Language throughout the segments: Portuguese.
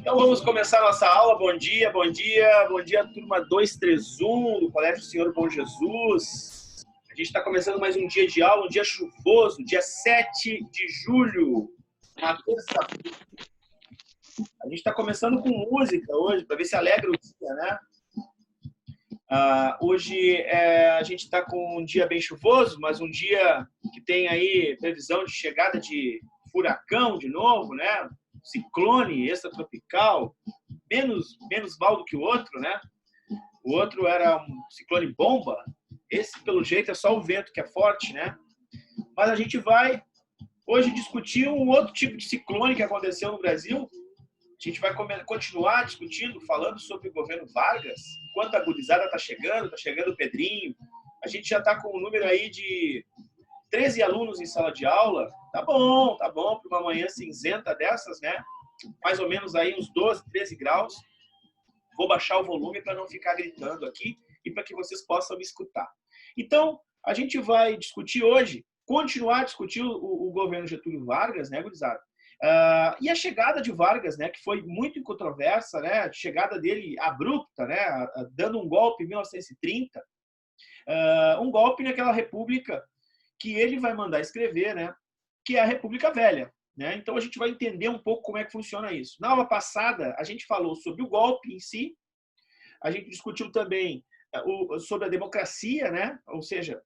Então vamos começar a nossa aula. Bom dia, bom dia, bom dia, turma 231 do Colégio Senhor Bom Jesus. A gente está começando mais um dia de aula, um dia chuvoso, dia 7 de julho, uma terça-feira. A gente está começando com música hoje, para ver se alegra o dia, né? Hoje a gente está com um dia bem chuvoso, mas um dia que tem aí previsão de chegada de furacão de novo, né? Ciclone extratropical, menos mal do que o outro, né? O outro era um ciclone bomba. Esse, pelo jeito, é só o vento que é forte, né? Mas a gente vai hoje discutir um outro tipo de ciclone que aconteceu no Brasil. A gente vai continuar discutindo, falando sobre o governo Vargas, enquanto a gurizada está chegando o Pedrinho. A gente já está com um número aí de 13 alunos em sala de aula. Tá bom, para uma manhã cinzenta dessas, né? Mais ou menos aí uns 12, 13 graus. Vou baixar o volume para não ficar gritando aqui e para que vocês possam me escutar. Então, a gente vai discutir hoje, continuar a discutir o governo Getúlio Vargas, né, gurizada? E a chegada de Vargas, né, que foi muito controversa, né, a chegada dele abrupta, né, dando um golpe em 1930, um golpe naquela república que ele vai mandar escrever, né, que é a República Velha. Né? Então, a gente vai entender um pouco como é que funciona isso. Na aula passada, a gente falou sobre o golpe em si, a gente discutiu também sobre a democracia, né? Ou seja,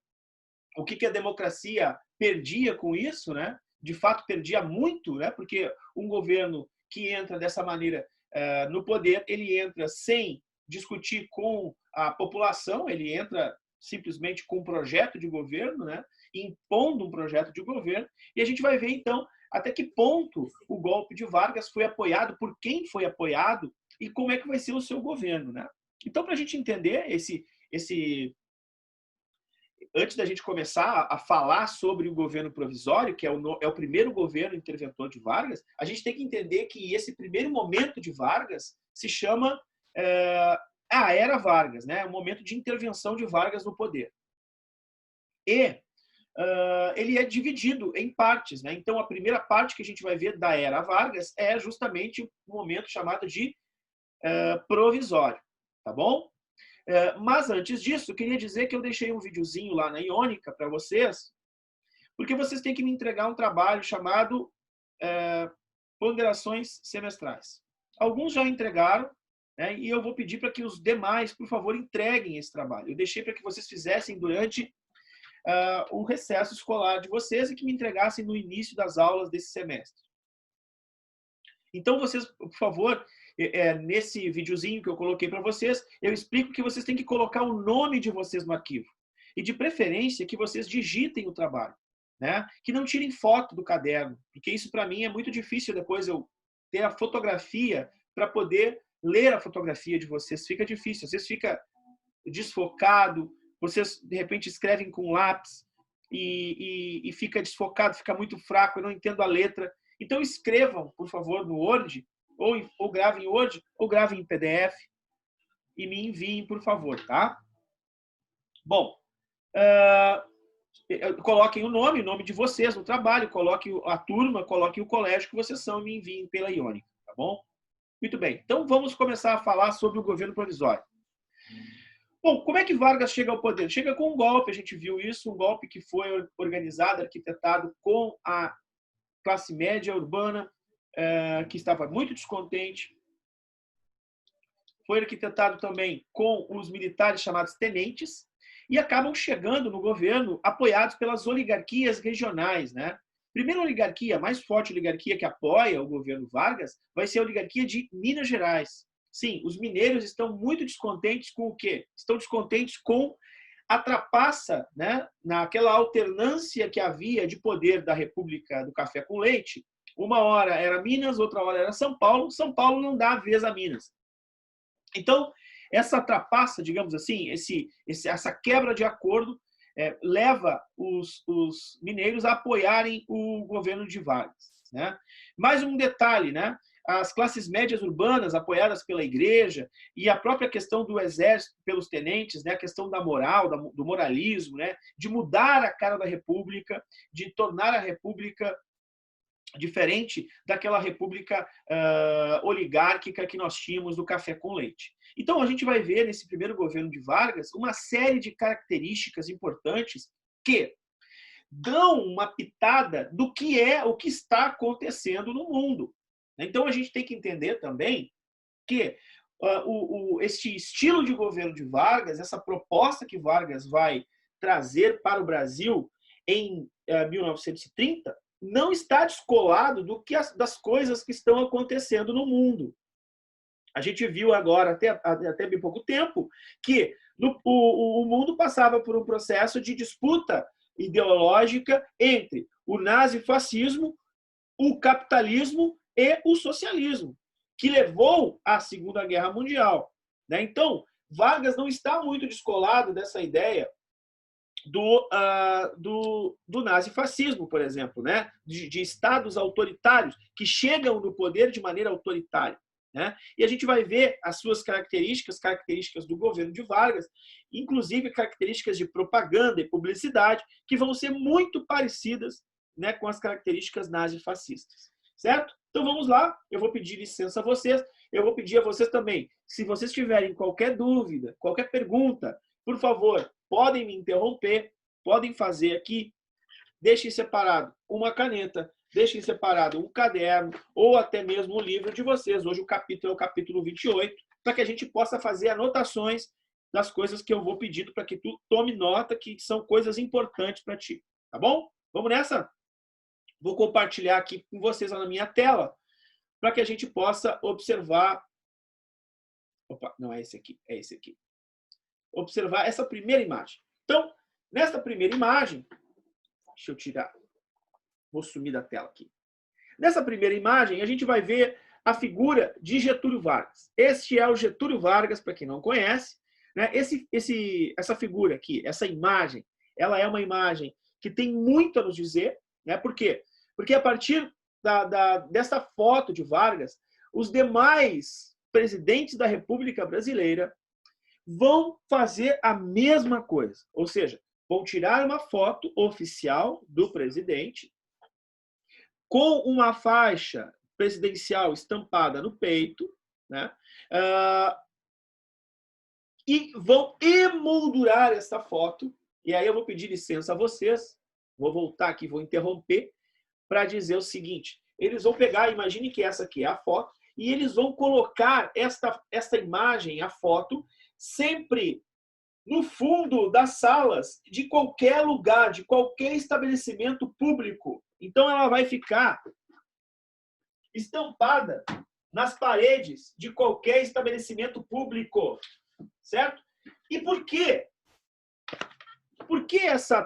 o que a democracia perdia com isso, né? De fato, perdia muito, né? Porque um governo que entra dessa maneira no poder, ele entra sem discutir com a população, ele entra simplesmente com um projeto de governo, né? Impondo um projeto de governo, e a gente vai ver, então, até que ponto o golpe de Vargas foi apoiado, por quem foi apoiado e como é que vai ser o seu governo, né? Então, para a gente entender antes da gente começar a falar sobre o governo provisório, que é o primeiro governo interventor de Vargas, a gente tem que entender que esse primeiro momento de Vargas se chama a Era Vargas, né? O momento de intervenção de Vargas no poder. E ele é dividido em partes, né? Então, a primeira parte que a gente vai ver da Era Vargas é justamente o momento chamado de provisório, tá bom? Mas antes disso, eu queria dizer que eu deixei um videozinho lá na Iônica para vocês, porque vocês têm que me entregar um trabalho chamado Ponderações Semestrais. Alguns já entregaram, né? E eu vou pedir para que os demais, por favor, entreguem esse trabalho. Eu deixei para que vocês fizessem durante o recesso escolar de vocês e que me entregassem no início das aulas desse semestre. Então, vocês, por favor, nesse videozinho que eu coloquei para vocês, eu explico que vocês têm que colocar o nome de vocês no arquivo. E, de preferência, que vocês digitem o trabalho, né? Que não tirem foto do caderno, porque isso, para mim, é muito difícil depois eu ter a fotografia para poder ler a fotografia de vocês. Fica difícil, às vezes fica desfocado, vocês, de repente, escrevem com lápis e fica desfocado, fica muito fraco, eu não entendo a letra. Então, escrevam, por favor, no Word, ou gravem em Word, ou gravem em PDF, e me enviem, por favor, tá? Bom, coloquem o nome de vocês no trabalho, coloquem a turma, coloquem o colégio que vocês são e me enviem pela Iônica, tá bom? Muito bem, então vamos começar a falar sobre o governo provisório. Bom, como é que Vargas chega ao poder? Chega com um golpe, a gente viu isso, um golpe que foi organizado, arquitetado com a classe média urbana, que estava muito descontente. Foi arquitetado também com os militares chamados tenentes e acabam chegando no governo apoiados pelas oligarquias regionais, né? Primeira oligarquia, a mais forte oligarquia que apoia o governo Vargas, vai ser a oligarquia de Minas Gerais. Sim, os mineiros estão muito descontentes com o quê? Estão descontentes com a trapaça, né, naquela alternância que havia de poder da República do Café com Leite. Uma hora era Minas, outra hora era São Paulo. São Paulo não dá a vez a Minas. Então, essa trapaça, digamos assim, essa quebra de acordo leva os mineiros a apoiarem o governo de Vargas, né? Mais um detalhe, né? As classes médias urbanas apoiadas pela igreja e a própria questão do exército pelos tenentes, né, a questão da moral, do moralismo, né, de mudar a cara da República, de tornar a República diferente daquela república oligárquica que nós tínhamos do café com leite. Então, a gente vai ver nesse primeiro governo de Vargas uma série de características importantes que dão uma pitada do que é o que está acontecendo no mundo. Então, a gente tem que entender também que este estilo de governo de Vargas, essa proposta que Vargas vai trazer para o Brasil em 1930, não está descolado das coisas que estão acontecendo no mundo. A gente viu agora, até bem pouco tempo, que o mundo passava por um processo de disputa ideológica entre o nazifascismo, o capitalismo e o socialismo, que levou à Segunda Guerra Mundial. Então, Vargas não está muito descolado dessa ideia do nazifascismo, por exemplo, de estados autoritários que chegam no poder de maneira autoritária. E a gente vai ver as suas características do governo de Vargas, inclusive características de propaganda e publicidade, que vão ser muito parecidas com as características nazifascistas. Certo? Então vamos lá, eu vou pedir licença a vocês, eu vou pedir a vocês também, se vocês tiverem qualquer dúvida, qualquer pergunta, por favor, podem me interromper, podem fazer aqui, deixem separado uma caneta, deixem separado um caderno ou até mesmo o livro de vocês. Hoje o capítulo é o capítulo 28, para que a gente possa fazer anotações das coisas que eu vou pedir para que tu tome nota, que são coisas importantes para ti. Tá bom? Vamos nessa? Vou compartilhar aqui com vocês na minha tela, para que a gente possa observar... Opa, não é esse aqui, é esse aqui. Observar essa primeira imagem. Então, nessa primeira imagem, deixa eu tirar, vou sumir da tela aqui. Nessa primeira imagem, a gente vai ver a figura de Getúlio Vargas. Este é o Getúlio Vargas, para quem não conhece. Essa figura aqui, essa imagem, ela é uma imagem que tem muito a nos dizer. Por quê? Porque a partir dessa foto de Vargas, os demais presidentes da República Brasileira vão fazer a mesma coisa. Ou seja, vão tirar uma foto oficial do presidente com uma faixa presidencial estampada no peito, e vão emoldurar essa foto. E aí eu vou pedir licença a vocês, vou voltar aqui, vou interromper, para dizer o seguinte: eles vão pegar, imagine que essa aqui é a foto, e eles vão colocar esta imagem, a foto, sempre no fundo das salas de qualquer lugar, de qualquer estabelecimento público. Então ela vai ficar estampada nas paredes de qualquer estabelecimento público, certo? E por quê? Por que essa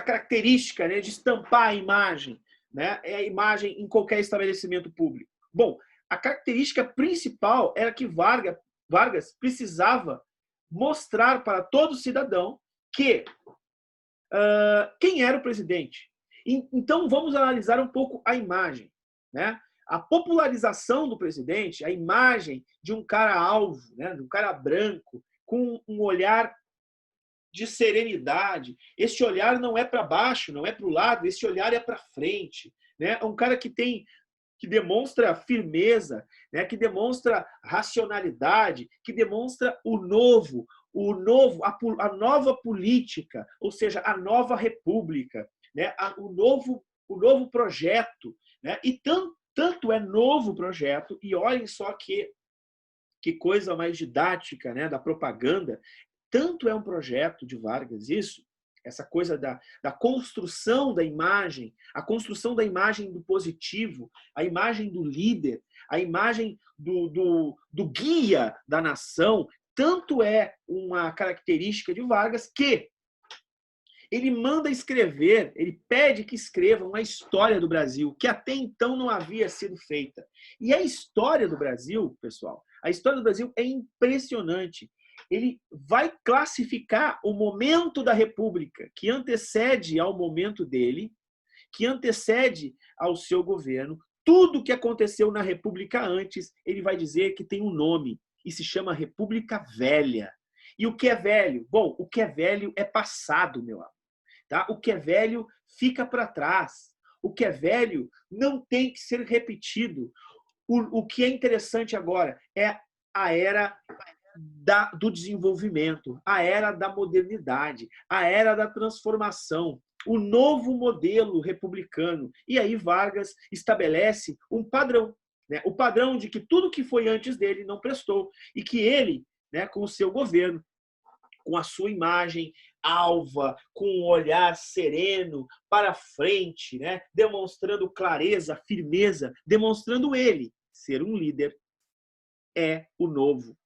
característica de estampar a imagem, a imagem em qualquer estabelecimento público? Bom, a característica principal era que Vargas precisava mostrar para todo cidadão quem era o presidente. Então, vamos analisar um pouco a imagem. A popularização do presidente, a imagem de um cara alvo, de um cara branco, com um olhar de serenidade. Este olhar não é para baixo, não é para o lado, esse olhar é para frente. É um cara que demonstra firmeza, que demonstra racionalidade, que demonstra a nova política, ou seja, a nova república, o novo projeto. E tanto é novo projeto, e olhem só que coisa mais didática da propaganda, tanto é um projeto de Vargas isso, essa coisa da construção da imagem, a construção da imagem do positivo, a imagem do líder, a imagem do guia da nação, tanto é uma característica de Vargas que ele manda escrever, ele pede que escrevam a história do Brasil, que até então não havia sido feita. E a história do Brasil, pessoal, a história do Brasil é impressionante. Ele vai classificar o momento da República, que antecede ao momento dele, que antecede ao seu governo. Tudo que aconteceu na República antes, ele vai dizer que tem um nome, e se chama República Velha. E o que é velho? Bom, o que é velho é passado, meu amigo. Tá? O que é velho fica para trás. O que é velho não tem que ser repetido. O que é interessante agora é a era do desenvolvimento, a era da modernidade, a era da transformação, o novo modelo republicano. E aí Vargas estabelece um padrão, né? O padrão de que tudo que foi antes dele não prestou e que ele, né, com o seu governo, com a sua imagem alva, com um olhar sereno para frente, né, demonstrando clareza, firmeza, demonstrando ele ser um líder, é o novo.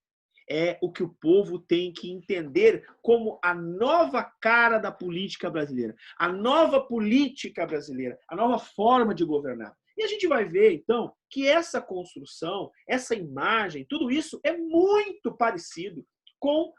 É o que o povo tem que entender como a nova cara da política brasileira, a nova política brasileira, a nova forma de governar. E a gente vai ver, então, que essa construção, essa imagem, tudo isso é muito parecido com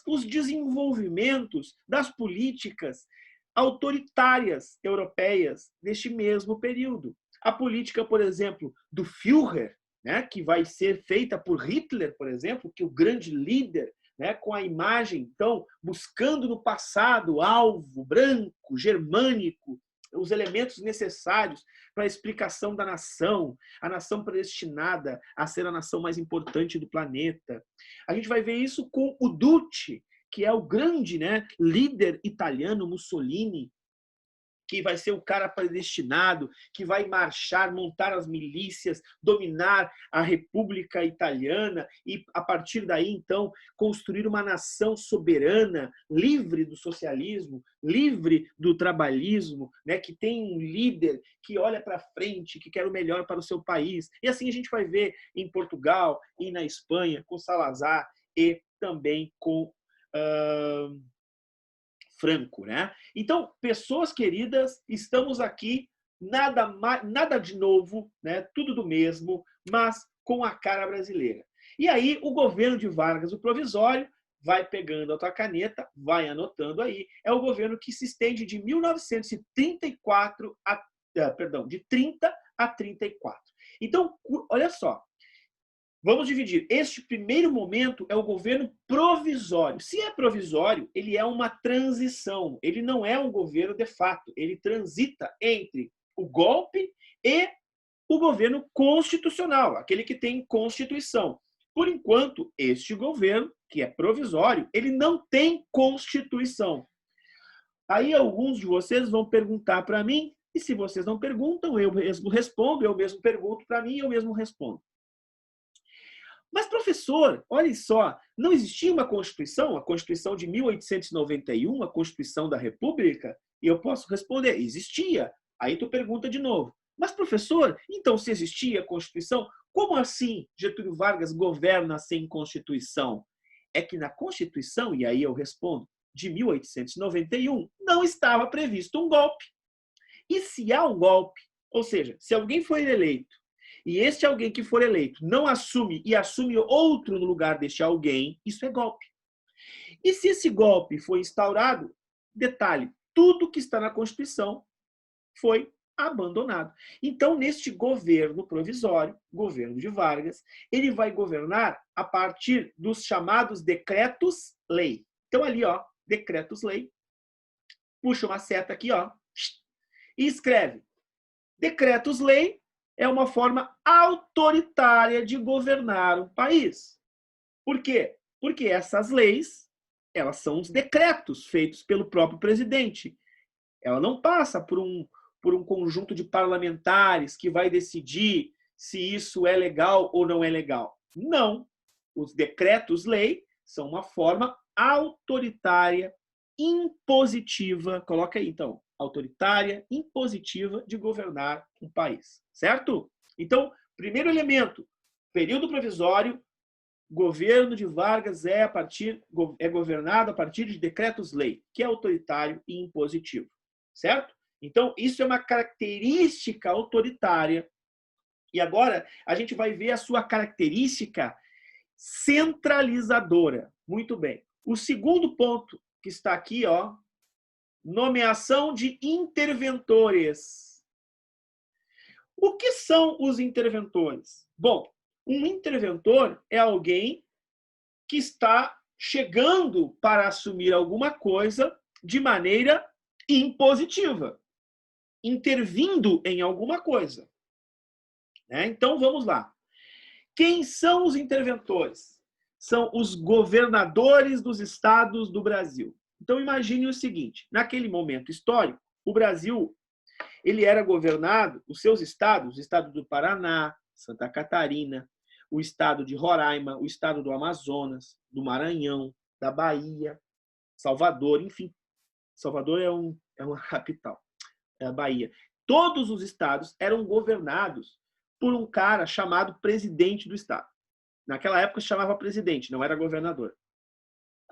os desenvolvimentos das políticas autoritárias europeias neste mesmo período. A política, por exemplo, do Führer, né, que vai ser feita por Hitler, por exemplo, que é o grande líder, né, com a imagem, então, buscando no passado alvo, branco, germânico, os elementos necessários para a explicação da nação, a nação predestinada a ser a nação mais importante do planeta. A gente vai ver isso com o Duce, que é o grande, né, líder italiano, Mussolini, que vai ser o cara predestinado, que vai marchar, montar as milícias, dominar a República Italiana e, a partir daí, então, construir uma nação soberana, livre do socialismo, livre do trabalhismo, né, que tem um líder que olha para frente, que quer o melhor para o seu país. E assim a gente vai ver em Portugal e na Espanha, com Salazar e também com Franco, né? Então, pessoas queridas, estamos aqui, nada de novo, né? Tudo do mesmo, mas com a cara brasileira. E aí, o governo de Vargas, o provisório, vai pegando a tua caneta, vai anotando aí, é o governo que se estende de 1934 de 30 a 34. Então, olha só, vamos dividir. Este primeiro momento é o governo provisório. Se é provisório, ele é uma transição. Ele não é um governo de fato. Ele transita entre o golpe e o governo constitucional, aquele que tem Constituição. Por enquanto, este governo, que é provisório, ele não tem Constituição. Aí alguns de vocês vão perguntar para mim, e se vocês não perguntam, eu mesmo respondo, eu mesmo pergunto para mim, eu mesmo respondo. Mas, professor, olha só, não existia uma Constituição, a Constituição de 1891, a Constituição da República? E eu posso responder, existia. Aí tu pergunta de novo. Mas, professor, então se existia a Constituição, como assim Getúlio Vargas governa sem Constituição? É que na Constituição, e aí eu respondo, de 1891, não estava previsto um golpe. E se há um golpe, ou seja, se alguém foi eleito, e este alguém que for eleito não assume e assume outro no lugar deste alguém, isso é golpe. E se esse golpe foi instaurado, detalhe, tudo que está na Constituição foi abandonado. Então, neste governo provisório, governo de Vargas, ele vai governar a partir dos chamados decretos-lei. Então, ali, ó, decretos-lei, puxa uma seta aqui, ó, e escreve decretos-lei é uma forma autoritária de governar um país. Por quê? Porque essas leis, elas são os decretos feitos pelo próprio presidente. Ela não passa por um conjunto de parlamentares que vai decidir se isso é legal ou não é legal. Não. Os decretos-lei são uma forma autoritária, impositiva, coloca aí então, autoritária, impositiva de governar um país, certo? Então, primeiro elemento, período provisório, governo de Vargas é governado a partir de decretos-lei, que é autoritário e impositivo, certo? Então, isso é uma característica autoritária. E agora a gente vai ver a sua característica centralizadora. Muito bem. O segundo ponto que está aqui, ó, nomeação de interventores. O que são os interventores? Bom, um interventor é alguém que está chegando para assumir alguma coisa de maneira impositiva, intervindo em alguma coisa. Né? Então, vamos lá. Quem são os interventores? São os governadores dos estados do Brasil. Então, imagine o seguinte, naquele momento histórico, o Brasil ele era governado, os seus estados, o estado do Paraná, Santa Catarina, o estado de Roraima, o estado do Amazonas, do Maranhão, da Bahia, Salvador, enfim. Salvador é uma capital, é a Bahia. Todos os estados eram governados por um cara chamado presidente do estado. Naquela época se chamava presidente, não era governador.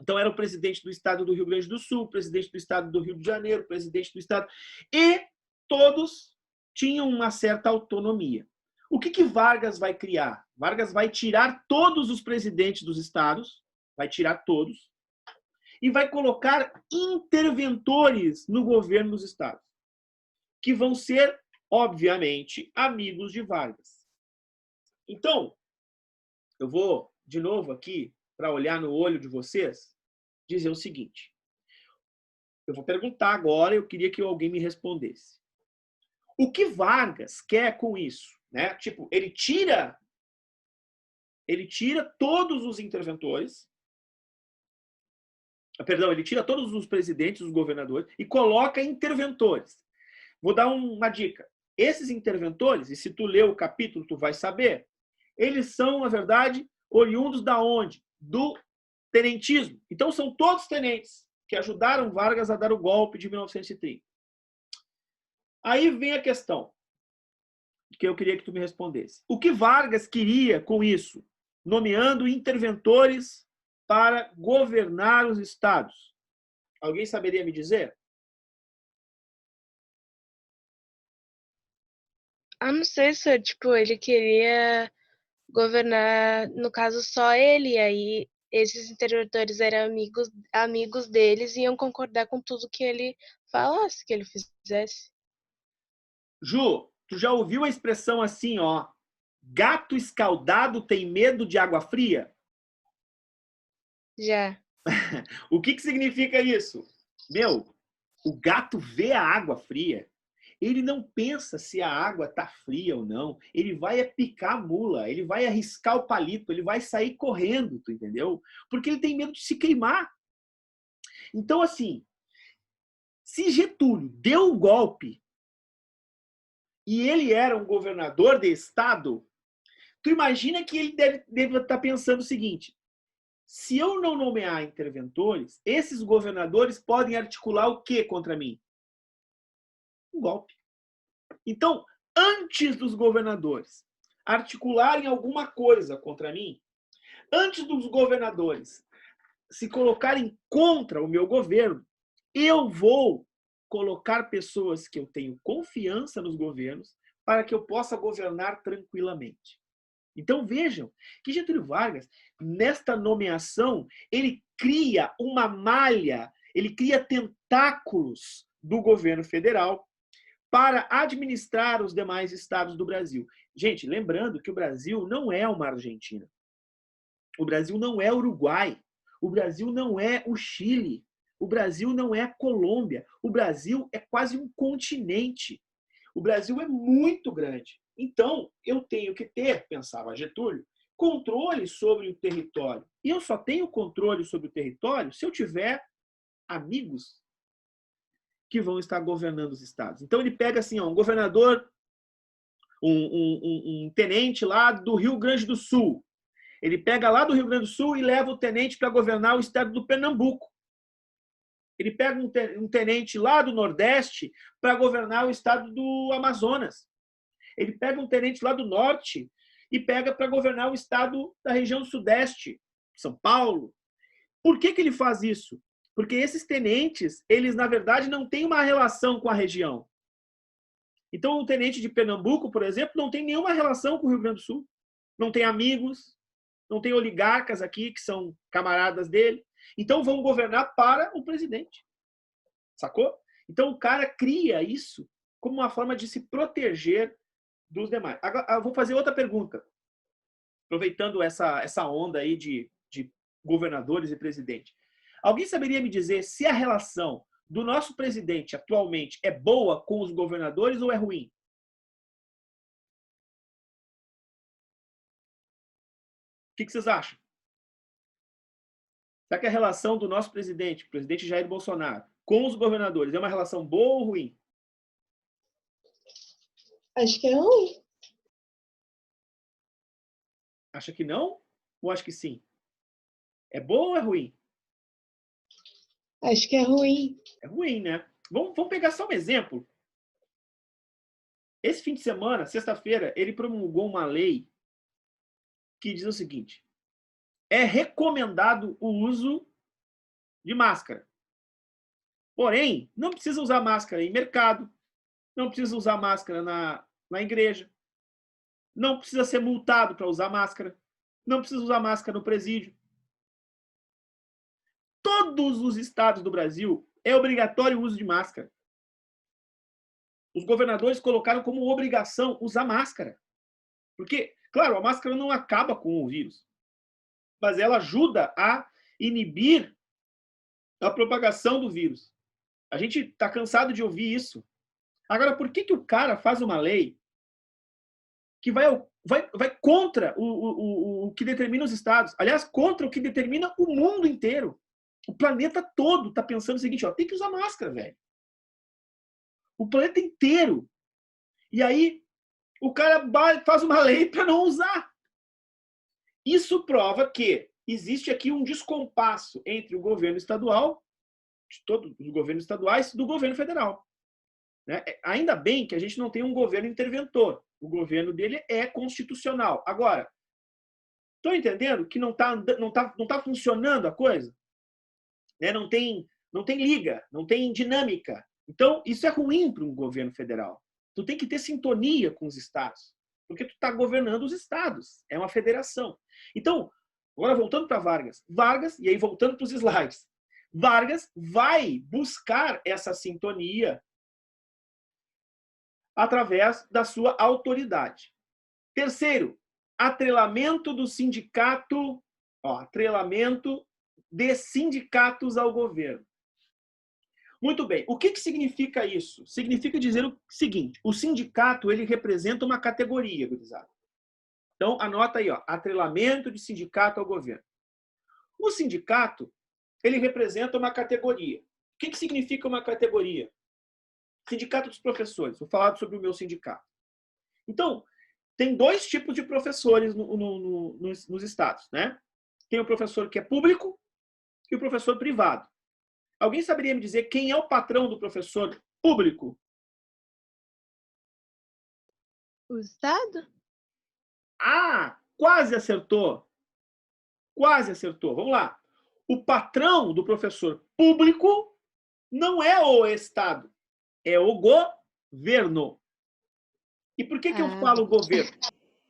Então era o presidente do estado do Rio Grande do Sul, presidente do estado do Rio de Janeiro, presidente do estado... E todos tinham uma certa autonomia. O que Vargas vai criar? Vargas vai tirar todos os presidentes dos estados, vai tirar todos, e vai colocar interventores no governo dos estados, que vão ser, obviamente, amigos de Vargas. Então, eu vou, de novo aqui, para olhar no olho de vocês, dizer o seguinte. Eu vou perguntar agora, eu queria que alguém me respondesse. O que Vargas quer com isso? Né? Tipo, ele tira todos os interventores, perdão, ele tira todos os presidentes, os governadores, e coloca interventores. Vou dar uma dica. Esses interventores, e se tu ler o capítulo, tu vai saber, eles são, na verdade, oriundos da onde? Do tenentismo. Então, são todos tenentes que ajudaram Vargas a dar o golpe de 1930. Aí vem a questão que eu queria que tu me respondesse. O que Vargas queria com isso? Nomeando interventores para governar os estados. Alguém saberia me dizer? Não sei se, tipo, ele queria governar, no caso, só ele, e aí esses interventores eram amigos deles e iam concordar com tudo que ele falasse, que ele fizesse. Ju, tu já ouviu a expressão assim, ó, gato escaldado tem medo de água fria? Já. O que significa isso? Meu, o gato vê a água fria, ele não pensa se a água tá fria ou não, ele vai picar a mula, ele vai arriscar o palito, ele vai sair correndo, tu entendeu? Porque ele tem medo de se queimar. Então, assim, se Getúlio deu o golpe e ele era um governador de estado, tu imagina que ele deve estar pensando o seguinte, se eu não nomear interventores, esses governadores podem articular o que contra mim? Um golpe. Então, antes dos governadores articularem alguma coisa contra mim, antes dos governadores se colocarem contra o meu governo, eu vou colocar pessoas que eu tenho confiança nos governos para que eu possa governar tranquilamente. Então vejam que Getúlio Vargas, nesta nomeação, ele cria uma malha, ele cria tentáculos do governo federal para administrar os demais estados do Brasil. Gente, lembrando que o Brasil não é uma Argentina. O Brasil não é Uruguai. O Brasil não é o Chile. O Brasil não é a Colômbia. O Brasil é quase um continente. O Brasil é muito grande. Então, eu tenho que ter, pensava Getúlio, controle sobre o território. E eu só tenho controle sobre o território se eu tiver amigos que vão estar governando os estados. Então, ele pega assim, ó, um governador, um tenente lá do Rio Grande do Sul. Ele pega lá do Rio Grande do Sul e leva o tenente para governar o estado do Pernambuco. Ele pega um tenente lá do Nordeste para governar o estado do Amazonas. Ele pega um tenente lá do Norte e pega para governar o estado da região Sudeste, São Paulo. Por que ele faz isso? Porque esses tenentes, eles, na verdade, não têm uma relação com a região. Então, o tenente de Pernambuco, por exemplo, não tem nenhuma relação com o Rio Grande do Sul. Não tem amigos, não tem oligarcas aqui que são camaradas dele. Então, vão governar para o presidente. Sacou? Então, o cara cria isso como uma forma de se proteger dos demais. Agora, eu vou fazer outra pergunta. Aproveitando essa onda aí de governadores e presidente. Alguém saberia me dizer se a relação do nosso presidente atualmente é boa com os governadores ou é ruim? O que vocês acham? Será que a relação do nosso presidente, o presidente Jair Bolsonaro, com os governadores é uma relação boa ou ruim? Acho que é ruim. Acha que não? Ou acha que sim? É boa ou é ruim? Acho que é ruim. É ruim, né? Vamos pegar só um exemplo. Esse fim de semana, sexta-feira, ele promulgou uma lei que diz o seguinte: é recomendado o uso de máscara. Porém, não precisa usar máscara em mercado, não precisa usar máscara na igreja, não precisa ser multado para usar máscara, não precisa usar máscara no presídio. Todos os estados do Brasil é obrigatório o uso de máscara. Os governadores colocaram como obrigação usar máscara. Porque, claro, a máscara não acaba com o vírus, mas ela ajuda a inibir a propagação do vírus. A gente está cansado de ouvir isso. Agora, por que o cara faz uma lei que vai contra o que determina os estados? Aliás, contra o que determina o mundo inteiro. O planeta todo está pensando o seguinte, ó, tem que usar máscara, velho. O planeta inteiro. E aí, o cara faz uma lei para não usar. Isso prova que existe aqui um descompasso entre o governo estadual, de todos os governos estaduais, do governo federal. Né? Ainda bem que a gente não tem um governo interventor. O governo dele é constitucional. Agora, estão entendendo que não tá funcionando a coisa? Né? Não tem liga, não tem dinâmica. Então, isso é ruim para um governo federal. Tu tem que ter sintonia com os estados, porque tu está governando os estados. É uma federação. Então, agora voltando para Vargas, e aí voltando para os slides, Vargas vai buscar essa sintonia através da sua autoridade. Terceiro, atrelamento do sindicato, atrelamento de sindicatos ao governo. Muito bem. O que significa isso? Significa dizer o seguinte: o sindicato ele representa uma categoria, gurizada. Então, anota aí, atrelamento de sindicato ao governo. O sindicato ele representa uma categoria. O que significa uma categoria? Sindicato dos professores. Vou falar sobre o meu sindicato. Então, tem dois tipos de professores nos estados, né? Tem o professor que é público e o professor privado. Alguém saberia me dizer quem é o patrão do professor público? O Estado? Quase acertou. Quase acertou. Vamos lá. O patrão do professor público não é o Estado, é o governo. E por que eu falo governo?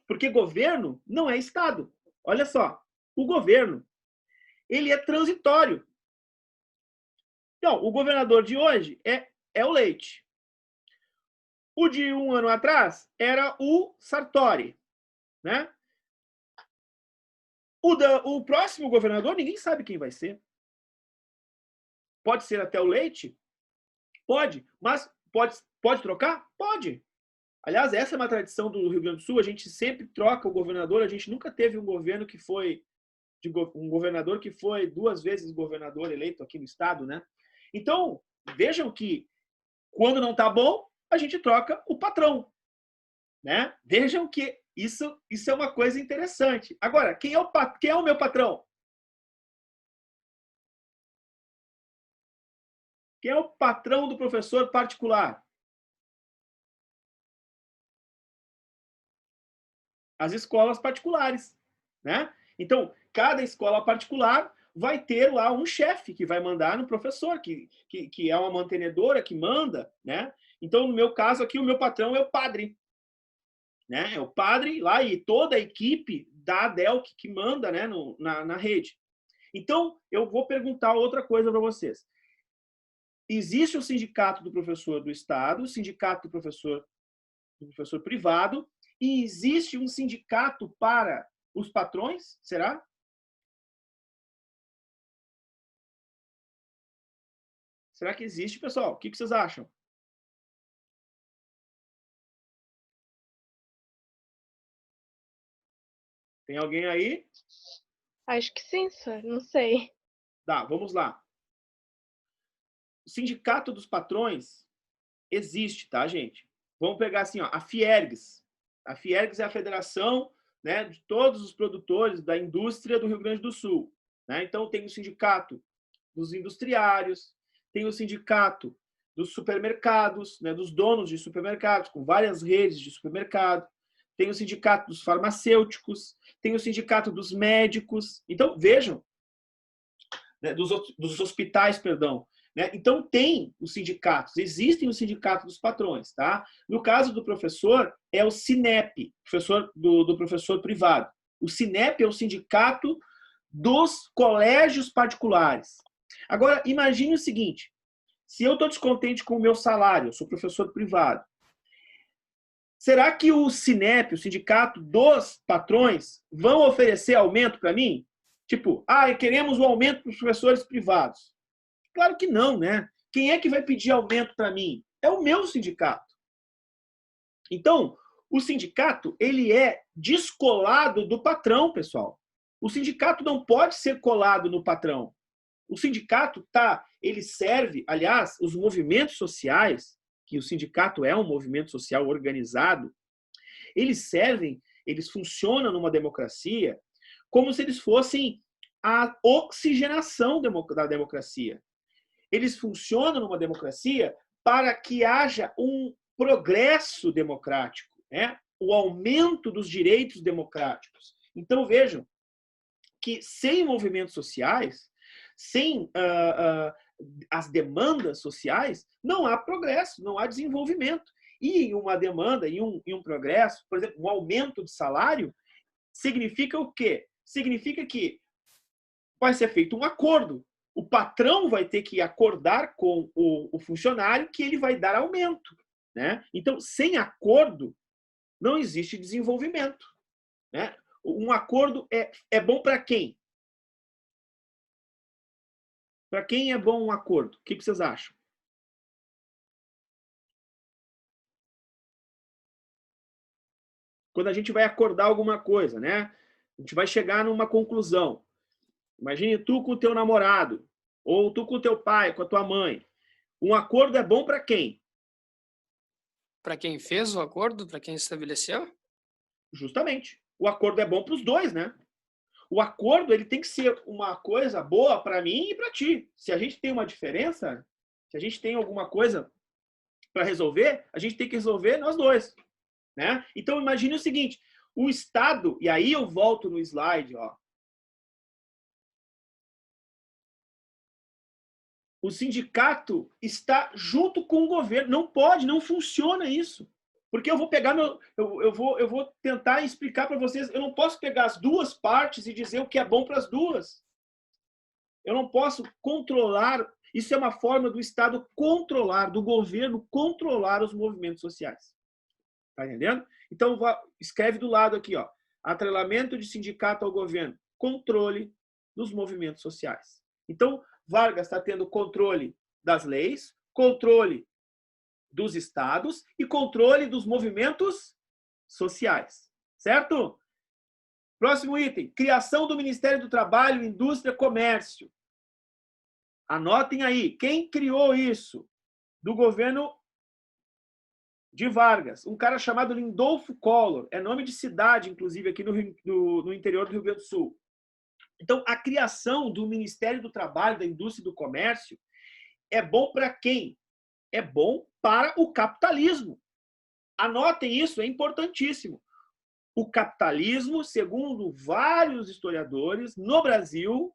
Porque governo não é Estado. Olha só, o governo, ele é transitório. Então, o governador de hoje é o Leite. O de um ano atrás era o Sartori, né? O próximo governador, ninguém sabe quem vai ser. Pode ser até o Leite? Pode. Mas pode trocar? Pode. Aliás, essa é uma tradição do Rio Grande do Sul. A gente sempre troca o governador. A gente nunca teve um governo que foi um governador que foi 2 vezes governador eleito aqui no estado, né? Então, vejam que quando não está bom, a gente troca o patrão, né? Vejam que isso é uma coisa interessante. Agora, quem é o meu patrão? Quem é o patrão do professor particular? As escolas particulares, né? Então, cada escola particular vai ter lá um chefe que vai mandar no professor, que é uma mantenedora que manda, né? Então, no meu caso aqui, o meu patrão é o padre, né? É o padre lá e toda a equipe da ADELC que manda, né, na rede. Então, eu vou perguntar outra coisa para vocês. Existe o sindicato do professor do Estado, o sindicato do professor privado, e existe um sindicato para os patrões? Será? Será que existe, pessoal? O que vocês acham? Tem alguém aí? Acho que sim, senhor. Não sei. Tá, vamos lá. O Sindicato dos Patrões existe, tá, gente? Vamos pegar assim, ó, a Fiergs. A Fiergs é a federação, né, de todos os produtores da indústria do Rio Grande do Sul. Né? Então, tem o sindicato dos industriários, tem o sindicato dos supermercados, né, dos donos de supermercados, com várias redes de supermercado. Tem o sindicato dos farmacêuticos, tem o sindicato dos médicos. Então, vejam, né, dos hospitais, perdão. Né? Então, tem os sindicatos, existem os sindicatos dos patrões. Tá? No caso do professor, é o SINEP, do professor privado. O SINEP é o sindicato dos colégios particulares. Agora, imagine o seguinte, se eu estou descontente com o meu salário, eu sou professor privado, será que o SINEP, o sindicato dos patrões, vão oferecer aumento para mim? Tipo, queremos o aumento para os professores privados. Claro que não, né? Quem é que vai pedir aumento para mim? É o meu sindicato. Então, o sindicato, ele é descolado do patrão, pessoal. O sindicato não pode ser colado no patrão. O sindicato ele serve, aliás, os movimentos sociais, que o sindicato é um movimento social organizado, eles funcionam numa democracia como se eles fossem a oxigenação da democracia. Eles funcionam numa democracia para que haja um progresso democrático, né? O aumento dos direitos democráticos. Então, vejam que sem movimentos sociais, sem as demandas sociais, não há progresso, não há desenvolvimento. E uma demanda e um progresso, por exemplo, um aumento de salário, significa o quê? Significa que vai ser feito um acordo. O patrão vai ter que acordar com o funcionário que ele vai dar aumento. Né? Então, sem acordo, não existe desenvolvimento. Né? Um acordo é bom para quem? Para quem é bom um acordo? O que vocês acham? Quando a gente vai acordar alguma coisa, né? A gente vai chegar numa conclusão. Imagine tu com o teu namorado, ou tu com o teu pai, com a tua mãe. Um acordo é bom para quem? Para quem fez o acordo, para quem estabeleceu? Justamente. O acordo é bom para os dois, né? O acordo ele tem que ser uma coisa boa para mim e para ti. Se a gente tem uma diferença, se a gente tem alguma coisa para resolver, a gente tem que resolver nós dois. Né? Então, imagine o seguinte, o Estado, e aí eu volto no slide, ó. O sindicato está junto com o governo. Não pode, não funciona isso. Porque eu vou pegar eu vou tentar explicar para vocês. Eu não posso pegar as duas partes e dizer o que é bom para as duas. Eu não posso controlar. Isso é uma forma do Estado controlar, do governo controlar os movimentos sociais. Tá entendendo? Então, escreve do lado aqui, ó. Atrelamento de sindicato ao governo. Controle dos movimentos sociais. Então, Vargas está tendo controle das leis, controle dos estados e controle dos movimentos sociais. Certo? Próximo item. Criação do Ministério do Trabalho, Indústria e Comércio. Anotem aí. Quem criou isso? Do governo de Vargas. Um cara chamado Lindolfo Collor. É nome de cidade, inclusive, aqui no interior do Rio Grande do Sul. Então, a criação do Ministério do Trabalho, da Indústria e do Comércio é bom para quem? É bom para o capitalismo. Anotem isso, é importantíssimo. O capitalismo, segundo vários historiadores, no Brasil,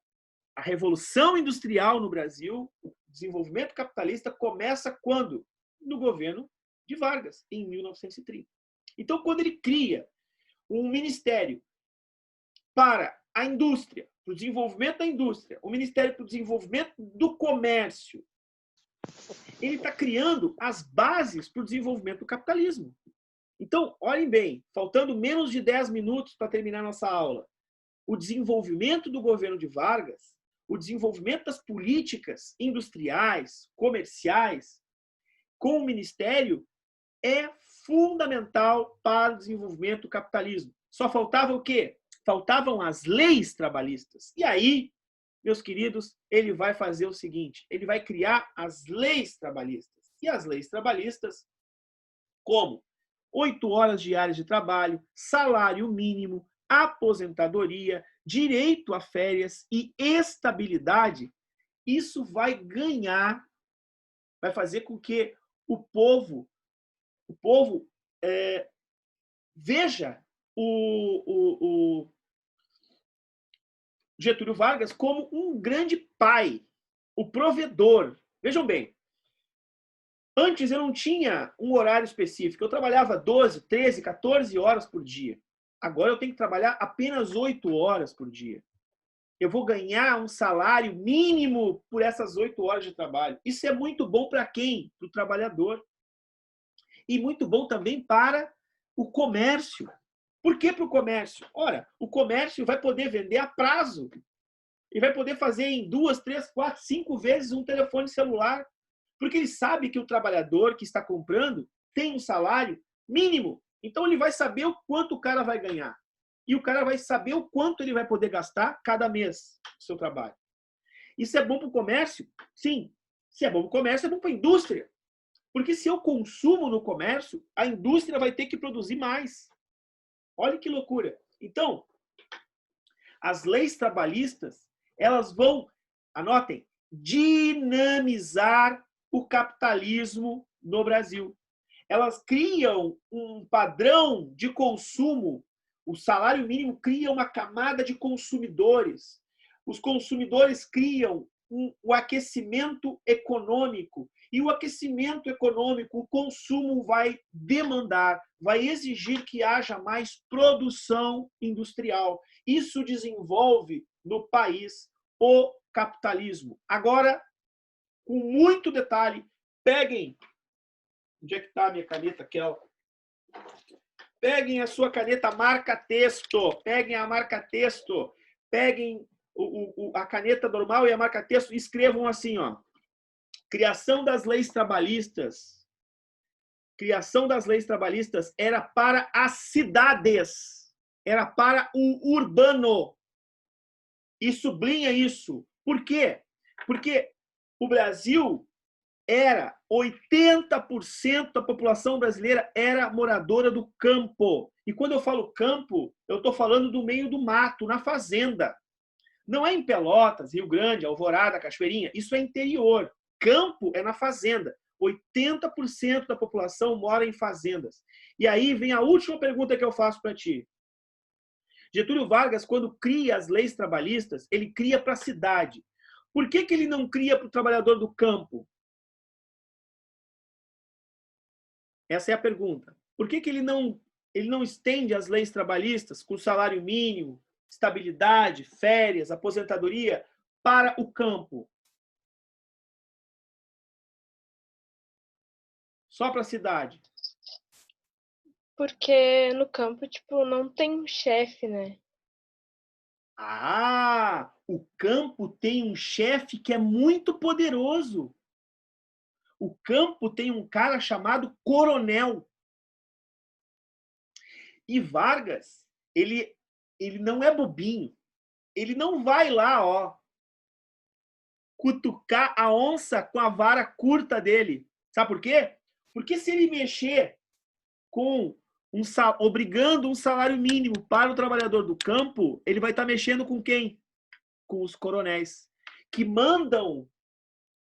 a Revolução Industrial no Brasil, o desenvolvimento capitalista começa quando? No governo de Vargas, em 1930. Então, quando ele cria um ministério para a indústria, para o desenvolvimento da indústria, o Ministério para o Desenvolvimento do Comércio, ele está criando as bases para o desenvolvimento do capitalismo. Então, olhem bem, faltando menos de 10 minutos para terminar nossa aula, o desenvolvimento do governo de Vargas, o desenvolvimento das políticas industriais, comerciais, com o Ministério, é fundamental para o desenvolvimento do capitalismo. Só faltava o quê? Faltavam as leis trabalhistas. E aí, meus queridos, ele vai fazer o seguinte, ele vai criar as leis trabalhistas. E as leis trabalhistas, como 8 horas diárias de trabalho, salário mínimo, aposentadoria, direito a férias e estabilidade, isso vai ganhar, vai fazer com que o povo veja o Getúlio Vargas como um grande pai, o provedor. Vejam bem, antes eu não tinha um horário específico, eu trabalhava 12, 13, 14 horas por dia. Agora eu tenho que trabalhar apenas 8 horas por dia. Eu vou ganhar um salário mínimo por essas 8 horas de trabalho. Isso é muito bom para quem? Para o trabalhador. E muito bom também para o comércio. Por que para o comércio? Ora, o comércio vai poder vender a prazo. E vai poder fazer em 2, 3, 4, 5 vezes um telefone celular. Porque ele sabe que o trabalhador que está comprando tem um salário mínimo. Então ele vai saber o quanto o cara vai ganhar. E o cara vai saber o quanto ele vai poder gastar cada mês no seu trabalho. Isso é bom para o comércio? Sim. Se é bom para o comércio, é bom para a indústria. Porque se eu consumo no comércio, a indústria vai ter que produzir mais. Olha que loucura. Então, as leis trabalhistas, elas vão, anotem, dinamizar o capitalismo no Brasil. Elas criam um padrão de consumo. O salário mínimo cria uma camada de consumidores. Os consumidores criam o aquecimento econômico. E o aquecimento econômico, o consumo vai demandar, vai exigir que haja mais produção industrial. Isso desenvolve no país o capitalismo. Agora, com muito detalhe, peguem... Onde é que está a minha caneta, aquela? Peguem a sua caneta marca-texto. Peguem a marca-texto. Peguem a caneta normal e a marca-texto e escrevam assim, ó. Criação das leis trabalhistas. Criação das leis trabalhistas era para as cidades. Era para o urbano. E sublinha isso. Por quê? Porque o Brasil era 80% da população brasileira era moradora do campo. E quando eu falo campo, eu estou falando do meio do mato, na fazenda. Não é em Pelotas, Rio Grande, Alvorada, Cachoeirinha. Isso é interior. Campo é na fazenda. 80% da população mora em fazendas. E aí vem a última pergunta que eu faço para ti. Getúlio Vargas, quando cria as leis trabalhistas, ele cria para a cidade. Por que ele não cria para o trabalhador do campo? Essa é a pergunta. Por que ele não estende as leis trabalhistas com salário mínimo, estabilidade, férias, aposentadoria para o campo? Só para a cidade? Porque no campo, tipo, não tem um chefe, né? Ah, o campo tem um chefe que é muito poderoso. O campo tem um cara chamado coronel. E Vargas, ele não é bobinho. Ele não vai lá, ó, cutucar a onça com a vara curta dele. Sabe por quê? Porque se ele mexer com obrigando um salário mínimo para o trabalhador do campo, ele vai estar mexendo com quem? Com os coronéis, que mandam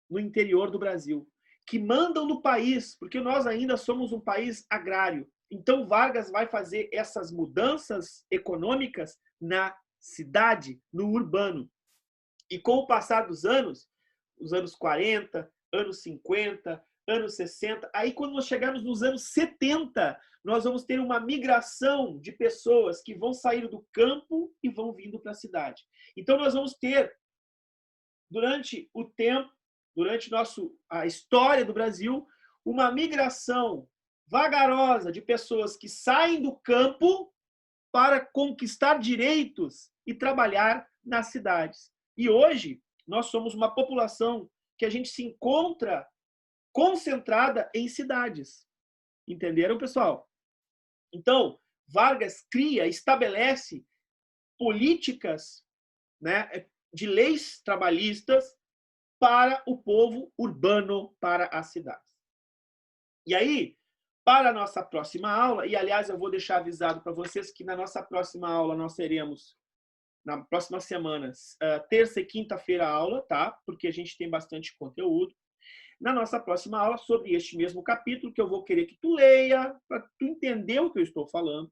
no interior do Brasil, que mandam no país, porque nós ainda somos um país agrário. Então, Vargas vai fazer essas mudanças econômicas na cidade, no urbano. E com o passar dos anos, os anos 40, anos 50, anos 60, aí quando nós chegarmos nos anos 70, nós vamos ter uma migração de pessoas que vão sair do campo e vão vindo para a cidade. Então, nós vamos ter, durante o tempo, durante a história do Brasil, uma migração vagarosa de pessoas que saem do campo para conquistar direitos e trabalhar nas cidades. E hoje, Nós somos uma população que a gente se encontra concentrada em cidades. Entenderam, pessoal? Então, Vargas estabelece políticas, né, de leis trabalhistas para o povo urbano, para as cidades. E aí, para a nossa próxima aula, e aliás eu vou deixar avisado para vocês que na nossa próxima aula nós teremos, na próxima semana, terça e quinta-feira aula, tá? Porque a gente tem bastante conteúdo. Na nossa próxima aula, sobre este mesmo capítulo, que eu vou querer que tu leia, para tu entender o que eu estou falando,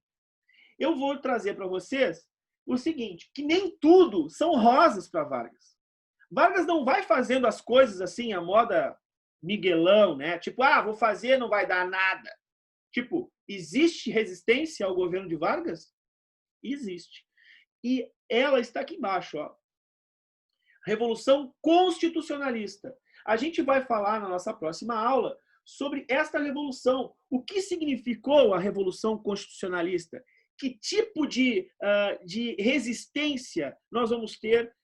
eu vou trazer para vocês o seguinte, que nem tudo são rosas para Vargas. Vargas não vai fazendo as coisas assim, a moda Miguelão, né? Tipo, vou fazer, não vai dar nada. Tipo, existe resistência ao governo de Vargas? Existe. E ela está aqui embaixo, ó. Revolução Constitucionalista. A gente vai falar na nossa próxima aula sobre esta revolução. O que significou a Revolução Constitucionalista? Que tipo de resistência nós vamos ter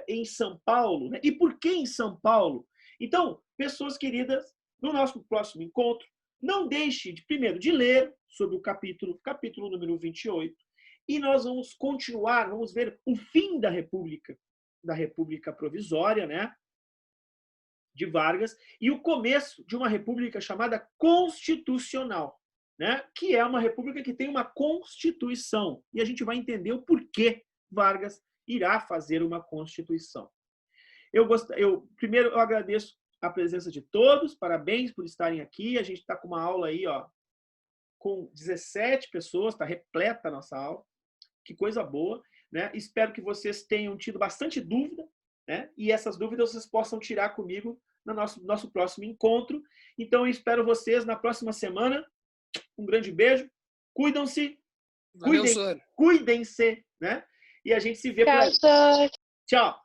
em São Paulo? Né? E por que em São Paulo? Então, pessoas queridas, no nosso próximo encontro, não deixe, primeiro, de ler sobre o capítulo número 28. E nós vamos continuar, vamos ver o fim da República Provisória, né, de Vargas, e o começo de uma república chamada Constitucional, né, que é uma república que tem uma Constituição. E a gente vai entender o porquê Vargas irá fazer uma Constituição. Primeiro, eu agradeço a presença de todos, parabéns por estarem aqui. A gente está com uma aula aí, ó, com 17 pessoas, está repleta a nossa aula. Que coisa boa, né? Espero que vocês tenham tido bastante dúvida, né? E essas dúvidas vocês possam tirar comigo no nosso próximo encontro. Então, eu espero vocês na próxima semana. Um grande beijo. Cuidam-se. Cuidem-se, né? E a gente se vê por aí. Tchau. Tchau.